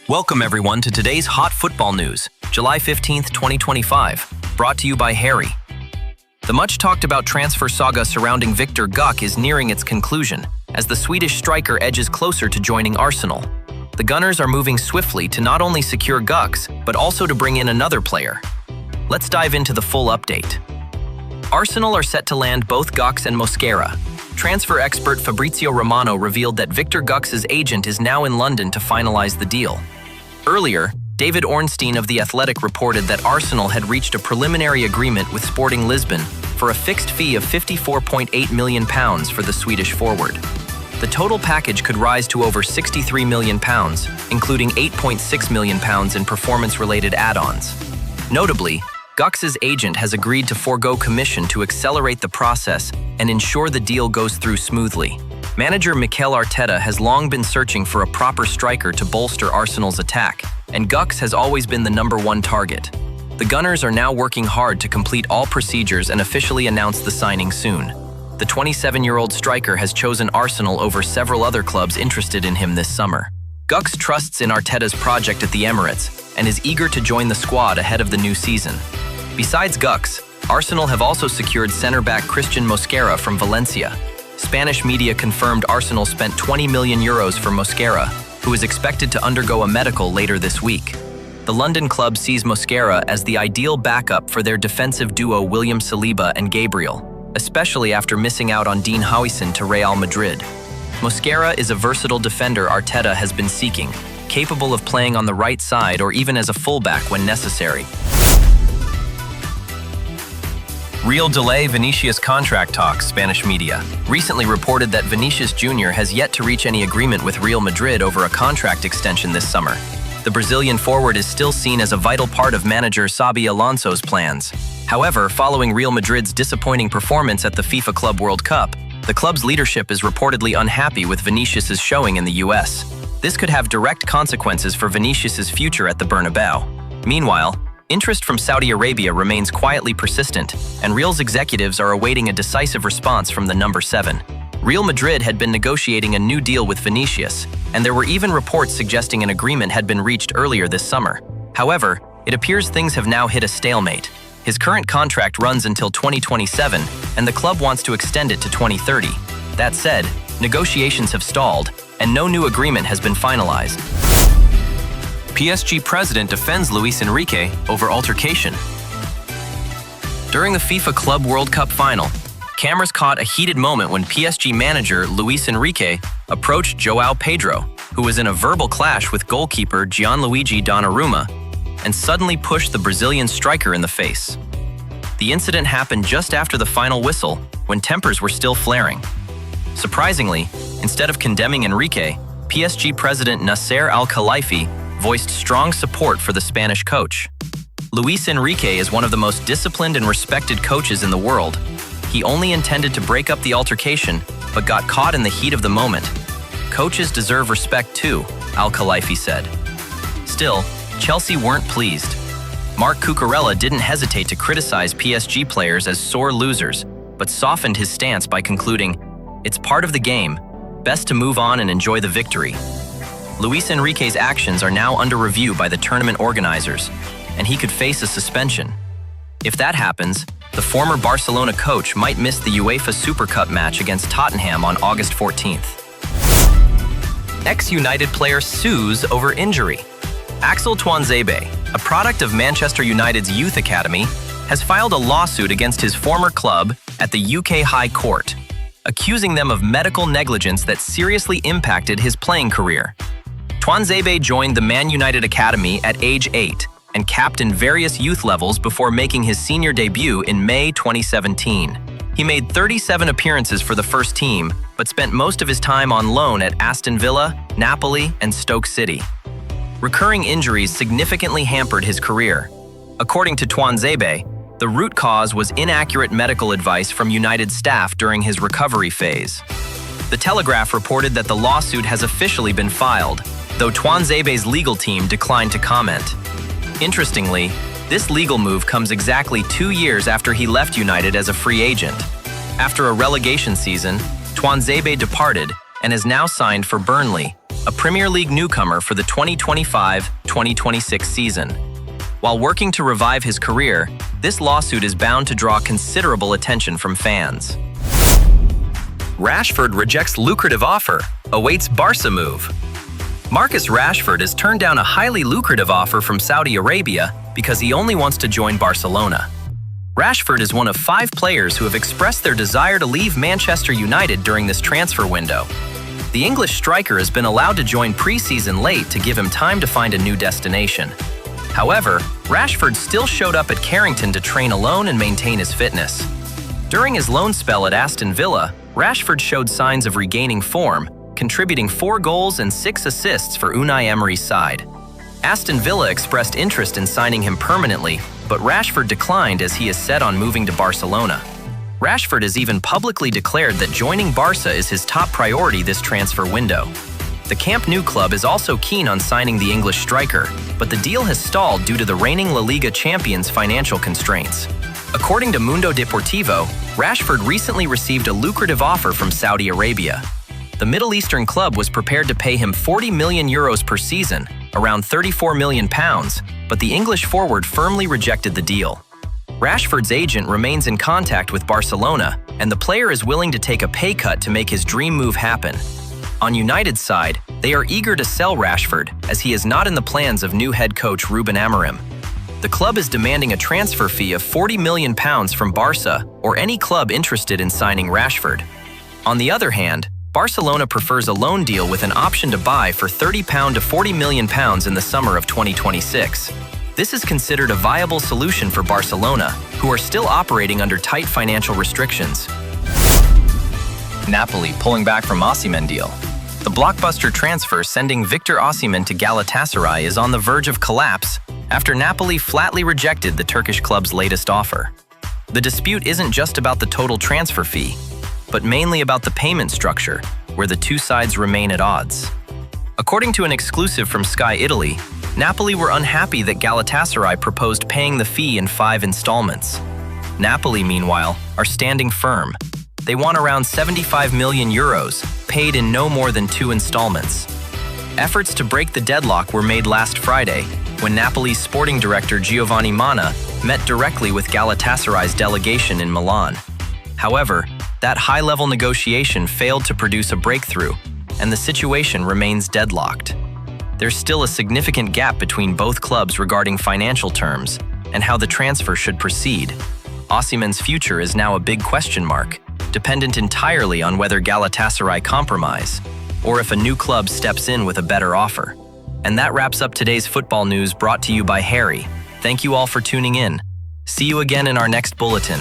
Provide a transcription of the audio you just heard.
Welcome everyone to today's hot football news, July 15th, 2025, brought to you by Harry. The much talked about transfer saga surrounding Viktor Gyökeres is nearing its conclusion, as the Swedish striker edges closer to joining Arsenal. The Gunners are moving swiftly to not only secure Gyökeres, but also to bring in another player. Let's dive into the full update. Arsenal are set to land both Gyökeres and Mosquera. Transfer expert Fabrizio Romano revealed that Viktor Gyökeres' agent is now in London to finalize the deal. Earlier, David Ornstein of The Athletic reported that Arsenal had reached a preliminary agreement with Sporting Lisbon for a fixed fee of £54.8 million for the Swedish forward. The total package could rise to over £63 million, including £8.6 million in performance-related add-ons. Notably, Gyökeres' agent has agreed to forego commission to accelerate the process and ensure the deal goes through smoothly. Manager Mikel Arteta has long been searching for a proper striker to bolster Arsenal's attack, and Gyökeres has always been the #1 target. The Gunners are now working hard to complete all procedures and officially announce the signing soon. The 27-year-old striker has chosen Arsenal over several other clubs interested in him this summer. Gyökeres trusts in Arteta's project at the Emirates and is eager to join the squad ahead of the new season. Besides Gyökeres, Arsenal have also secured centre-back Christian Mosquera from Valencia. Spanish media confirmed Arsenal spent €20 million for Mosquera, who is expected to undergo a medical later this week. The London club sees Mosquera as the ideal backup for their defensive duo William Saliba and Gabriel, especially after missing out on Dean Huijsen to Real Madrid. Mosquera is a versatile defender Arteta has been seeking, capable of playing on the right side or even as a fullback when necessary. Real delay Vinicius contract talks, Spanish media recently reported that Vinicius Jr. has yet to reach any agreement with Real Madrid over a contract extension this summer. The Brazilian forward is still seen as a vital part of manager Xabi Alonso's plans. However, following Real Madrid's disappointing performance at the FIFA Club World Cup, the club's leadership is reportedly unhappy with Vinicius' showing in the US. This could have direct consequences for Vinicius' future at the Bernabeu. Meanwhile, interest from Saudi Arabia remains quietly persistent, and Real's executives are awaiting a decisive response from the #7. Real Madrid had been negotiating a new deal with Vinicius, and there were even reports suggesting an agreement had been reached earlier this summer. However, it appears things have now hit a stalemate. His current contract runs until 2027, and the club wants to extend it to 2030. That said, negotiations have stalled, and no new agreement has been finalized. PSG president defends Luis Enrique over altercation. During the FIFA Club World Cup final, cameras caught a heated moment when PSG manager Luis Enrique approached João Pedro, who was in a verbal clash with goalkeeper Gianluigi Donnarumma, and suddenly pushed the Brazilian striker in the face. The incident happened just after the final whistle, when tempers were still flaring. Surprisingly, instead of condemning Enrique, PSG president Nasser Al-Khelaifi voiced strong support for the Spanish coach. Luis Enrique is one of the most disciplined and respected coaches in the world. He only intended to break up the altercation, but got caught in the heat of the moment. Coaches deserve respect too, Al-Khelaifi said. Still, Chelsea weren't pleased. Marc Cucurella didn't hesitate to criticize PSG players as sore losers, but softened his stance by concluding, "It's part of the game. Best to move on and enjoy the victory." Luis Enrique's actions are now under review by the tournament organizers, and he could face a suspension. If that happens, the former Barcelona coach might miss the UEFA Super Cup match against Tottenham on August 14th. Ex-United player sues over injury. Axel Tuanzebe, a product of Manchester United's youth academy, has filed a lawsuit against his former club at the UK High Court, accusing them of medical negligence that seriously impacted his playing career. Tuanzebe joined the Man United Academy at age 8 and captained various youth levels before making his senior debut in May 2017. He made 37 appearances for the first team, but spent most of his time on loan at Aston Villa, Napoli, and Stoke City. Recurring injuries significantly hampered his career. According to Tuanzebe, the root cause was inaccurate medical advice from United staff during his recovery phase. The Telegraph reported that the lawsuit has officially been filed, though Tuanzebe's legal team declined to comment. Interestingly, this legal move comes exactly 2 years after he left United as a free agent. After a relegation season, Tuanzebe departed and is now signed for Burnley, a Premier League newcomer for the 2025-2026 season. While working to revive his career, this lawsuit is bound to draw considerable attention from fans. Rashford rejects lucrative offer, awaits Barca move. Marcus Rashford has turned down a highly lucrative offer from Saudi Arabia because he only wants to join Barcelona. Rashford is one of 5 players who have expressed their desire to leave Manchester United during this transfer window. The English striker has been allowed to join pre-season late to give him time to find a new destination. However, Rashford still showed up at Carrington to train alone and maintain his fitness. During his loan spell at Aston Villa, Rashford showed signs of regaining form, contributing 4 goals and 6 assists for Unai Emery's side. Aston Villa expressed interest in signing him permanently, but Rashford declined as he is set on moving to Barcelona. Rashford has even publicly declared that joining Barca is his top priority this transfer window. The Camp Nou club is also keen on signing the English striker, but the deal has stalled due to the reigning La Liga champions' financial constraints. According to Mundo Deportivo, Rashford recently received a lucrative offer from Saudi Arabia. The Middle Eastern club was prepared to pay him €40 million per season, around £34 million, but the English forward firmly rejected the deal. Rashford's agent remains in contact with Barcelona, and the player is willing to take a pay cut to make his dream move happen. On United's side, they are eager to sell Rashford, as he is not in the plans of new head coach Ruben Amorim. The club is demanding a transfer fee of £40 million from Barca or any club interested in signing Rashford. On the other hand, Barcelona prefers a loan deal with an option to buy for £30 to £40 million in the summer of 2026. This is considered a viable solution for Barcelona, who are still operating under tight financial restrictions. Napoli pulling back from Osimhen deal. The blockbuster transfer sending Victor Osimhen to Galatasaray is on the verge of collapse after Napoli flatly rejected the Turkish club's latest offer. The dispute isn't just about the total transfer fee, but mainly about the payment structure, where the two sides remain at odds. According to an exclusive from Sky Italy, Napoli were unhappy that Galatasaray proposed paying the fee in 5 installments. Napoli, meanwhile, are standing firm. They want around €75 million, paid in no more than 2 installments. Efforts to break the deadlock were made last Friday, when Napoli's sporting director Giovanni Manna met directly with Galatasaray's delegation in Milan. However, that high-level negotiation failed to produce a breakthrough, and the situation remains deadlocked. There's still a significant gap between both clubs regarding financial terms and how the transfer should proceed. Osimhen's future is now a big question mark, dependent entirely on whether Galatasaray compromise or if a new club steps in with a better offer. And that wraps up today's football news brought to you by Harry. Thank you all for tuning in. See you again in our next bulletin.